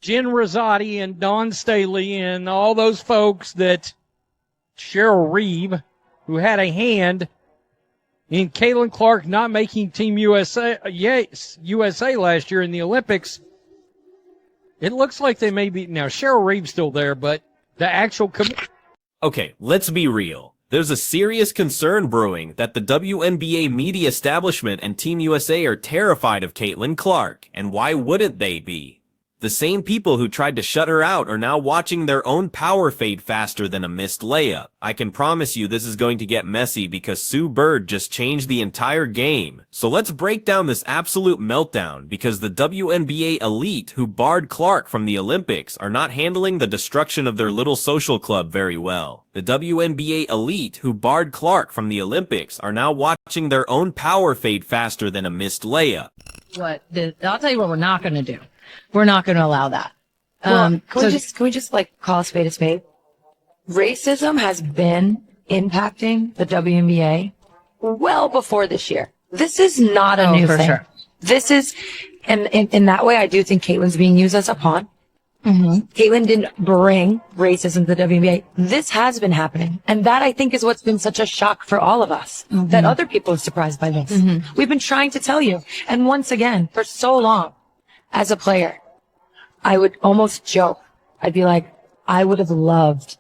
Jen Rosati and Dawn Staley and all those folks that Sheryl Reeve, who had a hand in Caitlin Clark not making Team USA last year in the Olympics. It looks like they may be now. Sheryl Reeve's still there, but the actual. Okay, let's be real. There's a serious concern brewing that the WNBA media establishment and Team USA are terrified of Caitlin Clark, and why wouldn't they be? The same people who tried to shut her out are now watching their own power fade faster than a missed layup. I can promise you this is going to get messy because Sue Bird just changed the entire game. So let's break down this absolute meltdown because the WNBA elite who barred Clark from the Olympics are not handling the destruction of their little social club very well. The WNBA elite who barred Clark from the Olympics are now watching their own power fade faster than a missed layup. I'll tell you what we're not going to do. We're not going to allow that. Can we just like call a spade a spade? Racism has been impacting the WNBA well before this year. This is not a new thing. Sure. This is, and in that way, I do think Caitlin's being used as a pawn. Mm-hmm. Caitlin didn't bring racism to the WNBA. This has been happening. And that, I think, is what's been such a shock for all of us, that other people are surprised by this. Mm-hmm. We've been trying to tell you. And once again, for so long, as a player, I would almost joke. I'd be like, I would have loved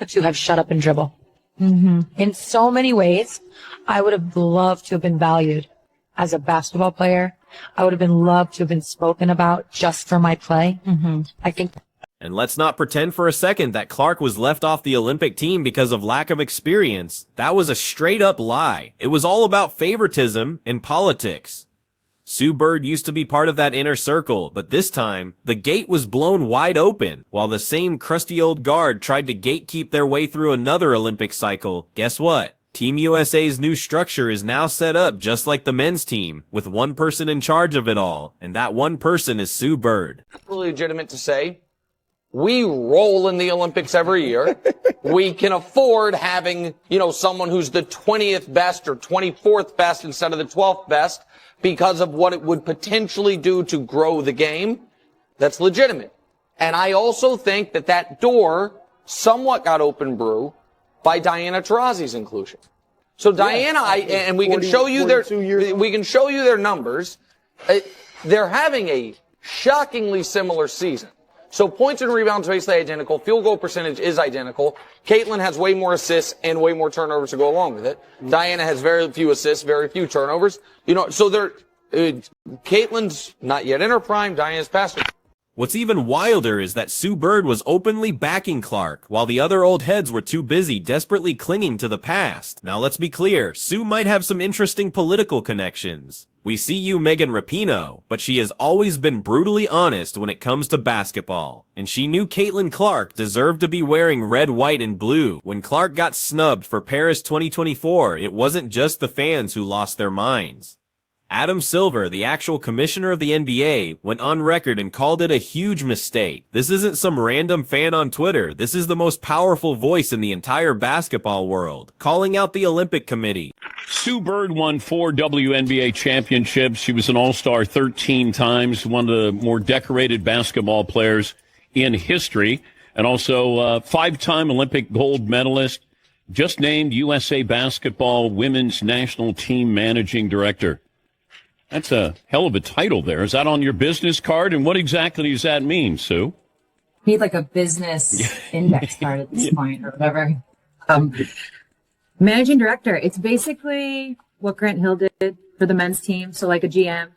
to have shut up and dribble. Mm-hmm. In so many ways, I would have loved to have been valued as a basketball player. I would have been loved to have been spoken about just for my play. Mm-hmm. I think. And let's not pretend for a second that Clark was left off the Olympic team because of lack of experience. That was a straight up lie. It was all about favoritism and politics. Sue Bird used to be part of that inner circle, but this time, the gate was blown wide open. While the same crusty old guard tried to gatekeep their way through another Olympic cycle, guess what? Team USA's new structure is now set up just like the men's team, with one person in charge of it all, and that one person is Sue Bird. Legitimate to say, we roll in the Olympics every year. We can afford having, someone who's the 20th best or 24th best instead of the 12th best, because of what it would potentially do to grow the game. That's legitimate. And I also think that door somewhat got open brew by Diana Taurasi's inclusion. So Diana, and we can show you their numbers. They're having a shockingly similar season. So points and rebounds basically identical. Field goal percentage is identical. Caitlin has way more assists and way more turnovers to go along with it. Diana has very few assists, very few turnovers. So Caitlin's not yet in her prime. Diana's past her. What's even wilder is that Sue Bird was openly backing Clark, while the other old heads were too busy desperately clinging to the past. Now let's be clear, Sue might have some interesting political connections. We see you, Megan Rapinoe, but she has always been brutally honest when it comes to basketball. And she knew Caitlin Clark deserved to be wearing red, white, and blue. When Clark got snubbed for Paris 2024, it wasn't just the fans who lost their minds. Adam Silver, the actual commissioner of the NBA, went on record and called it a huge mistake. This isn't some random fan on Twitter. This is the most powerful voice in the entire basketball world, calling out the Olympic Committee. Sue Bird won 4 WNBA championships. She was an All-Star 13 times, one of the more decorated basketball players in history, and also 5-time Olympic gold medalist, just named USA Basketball Women's National Team Managing Director. That's a hell of a title there. Is that on your business card? And what exactly does that mean, Sue? Need like a business index card at this point or whatever. Managing director. It's basically what Grant Hill did for the men's team. So like a GM.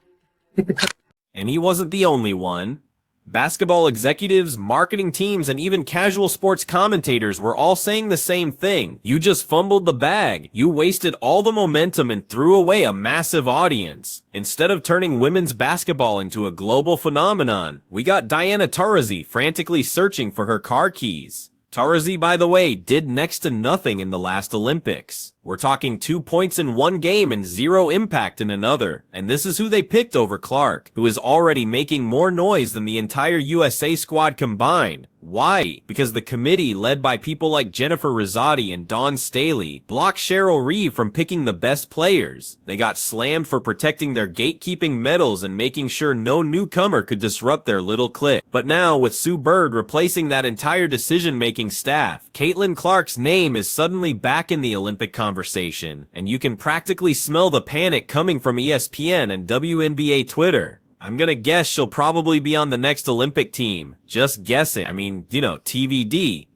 And he wasn't the only one. Basketball executives, marketing teams, and even casual sports commentators were all saying the same thing. You just fumbled the bag. You wasted all the momentum and threw away a massive audience. Instead of turning women's basketball into a global phenomenon, we got Diana Taurasi frantically searching for her car keys. Taurasi, by the way, did next to nothing in the last Olympics. We're talking 2 points in one game and 0 impact in another. And this is who they picked over Clark, who is already making more noise than the entire USA squad combined. Why? Because the committee, led by people like Jennifer Rosati and Dawn Staley, blocked Sheryl Reeve from picking the best players. They got slammed for protecting their gatekeeping medals and making sure no newcomer could disrupt their little clique. But now, with Sue Bird replacing that entire decision-making staff, Caitlin Clark's name is suddenly back in the Olympic conversation, and you can practically smell the panic coming from ESPN and WNBA Twitter. I'm gonna guess she'll probably be on the next Olympic team. Just guessing. I mean, TBD.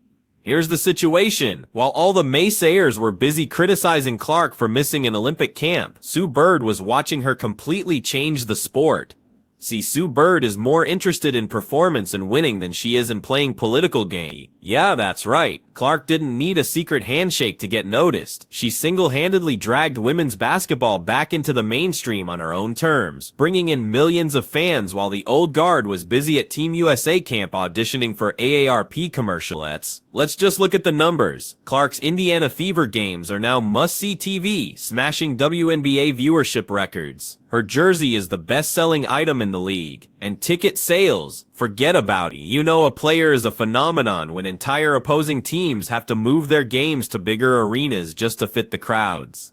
Here's the situation. While all the naysayers were busy criticizing Clark for missing an Olympic camp, Sue Bird was watching her completely change the sport. See, Sue Bird is more interested in performance and winning than she is in playing political game. Yeah, that's right. Clark didn't need a secret handshake to get noticed. She single-handedly dragged women's basketball back into the mainstream on her own terms, bringing in millions of fans while the old guard was busy at Team USA camp auditioning for AARP commercialettes. Let's just look at the numbers. Clark's Indiana Fever games are now must-see TV, smashing WNBA viewership records. Her jersey is the best-selling item in the league. And ticket sales, forget about it. A player is a phenomenon when entire opposing teams have to move their games to bigger arenas just to fit the crowds.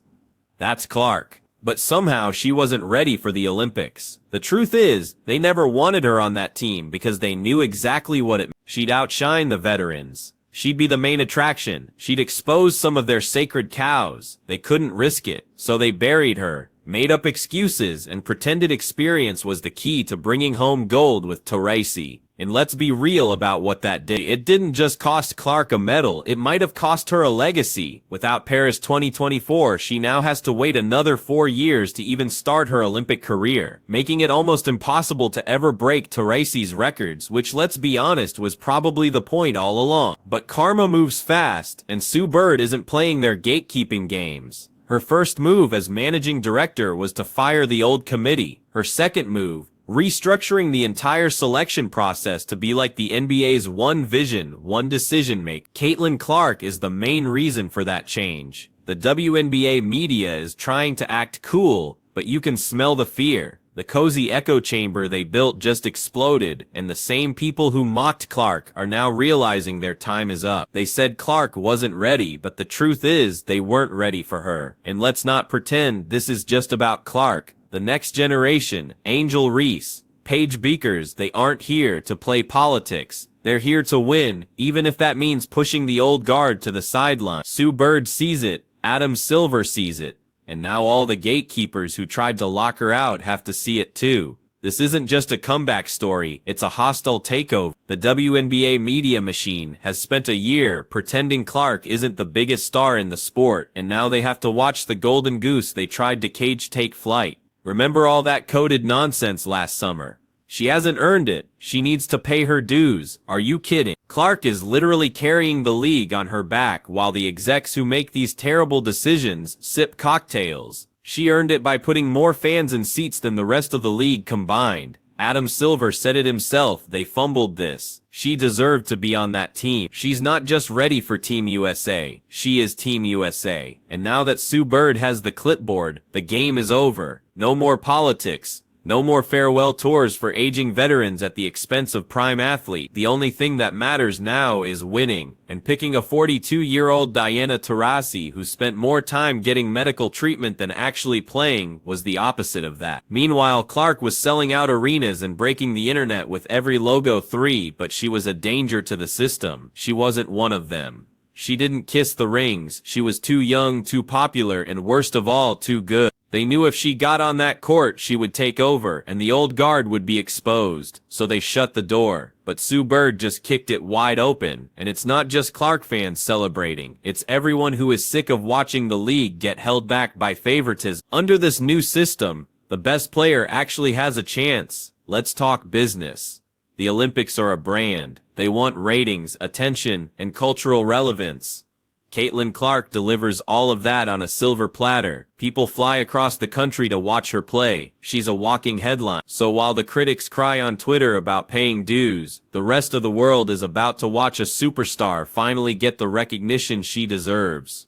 That's Clark. But somehow she wasn't ready for the Olympics. The truth is, they never wanted her on that team because they knew exactly what it meant. She'd outshine the veterans. She'd be the main attraction. She'd expose some of their sacred cows. They couldn't risk it, so they buried her, made up excuses, and pretended experience was the key to bringing home gold with Teresi. And let's be real about what that did. It didn't just cost Clark a medal, it might have cost her a legacy. Without Paris 2024, she now has to wait another 4 years to even start her Olympic career, making it almost impossible to ever break Teresi's records, which, let's be honest, was probably the point all along. But karma moves fast, and Sue Bird isn't playing their gatekeeping games. Her first move as managing director was to fire the old committee. Her second move, restructuring the entire selection process to be like the NBA's one vision, one decision make. Caitlin Clark is the main reason for that change. The WNBA media is trying to act cool, but you can smell the fear. The cozy echo chamber they built just exploded, and the same people who mocked Clark are now realizing their time is up. They said Clark wasn't ready, but the truth is they weren't ready for her. And let's not pretend this is just about Clark. The next generation, Angel Reese, Paige Beakers, they aren't here to play politics. They're here to win, even if that means pushing the old guard to the sideline. Sue Bird sees it, Adam Silver sees it, and now all the gatekeepers who tried to lock her out have to see it too. This isn't just a comeback story, it's a hostile takeover. The WNBA media machine has spent a year pretending Clark isn't the biggest star in the sport, and now they have to watch the golden goose they tried to cage take flight. Remember all that coded nonsense last summer? She hasn't earned it. She needs to pay her dues. Are you kidding? Clark is literally carrying the league on her back while the execs who make these terrible decisions sip cocktails. She earned it by putting more fans in seats than the rest of the league combined. Adam Silver said it himself, they fumbled this. She deserved to be on that team. She's not just ready for Team USA. She is Team USA. And now that Sue Bird has the clipboard, the game is over. No more politics. No more farewell tours for aging veterans at the expense of prime athlete. The only thing that matters now is winning. And picking a 42-year-old Diana Taurasi who spent more time getting medical treatment than actually playing was the opposite of that. Meanwhile, Clark was selling out arenas and breaking the internet with every logo 3, but she was a danger to the system. She wasn't one of them. She didn't kiss the rings. She was too young, too popular, and worst of all, too good. They knew if she got on that court, she would take over, and the old guard would be exposed. So they shut the door. But Sue Bird just kicked it wide open. And it's not just Clark fans celebrating. It's everyone who is sick of watching the league get held back by favoritism. Under this new system, the best player actually has a chance. Let's talk business. The Olympics are a brand. They want ratings, attention, and cultural relevance. Caitlin Clark delivers all of that on a silver platter. People fly across the country to watch her play. She's a walking headline. So while the critics cry on Twitter about paying dues, the rest of the world is about to watch a superstar finally get the recognition she deserves.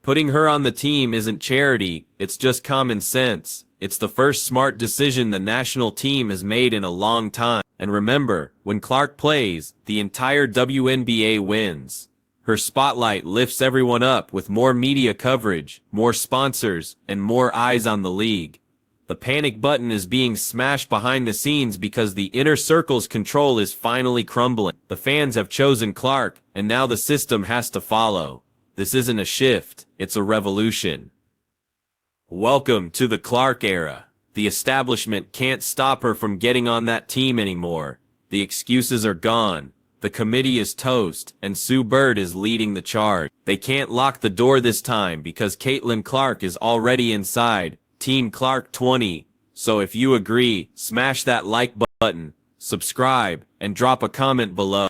Putting her on the team isn't charity, it's just common sense. It's the first smart decision the national team has made in a long time. And remember, when Clark plays, the entire WNBA wins. Her spotlight lifts everyone up with more media coverage, more sponsors, and more eyes on the league. The panic button is being smashed behind the scenes because the inner circle's control is finally crumbling. The fans have chosen Clark, and now the system has to follow. This isn't a shift, it's a revolution. Welcome to the Clark era. The establishment can't stop her from getting on that team anymore. The excuses are gone. The committee is toast, and Sue Bird is leading the charge. They can't lock the door this time because Caitlin Clark is already inside. Team Clark 20. So if you agree, smash that like button, subscribe, and drop a comment below.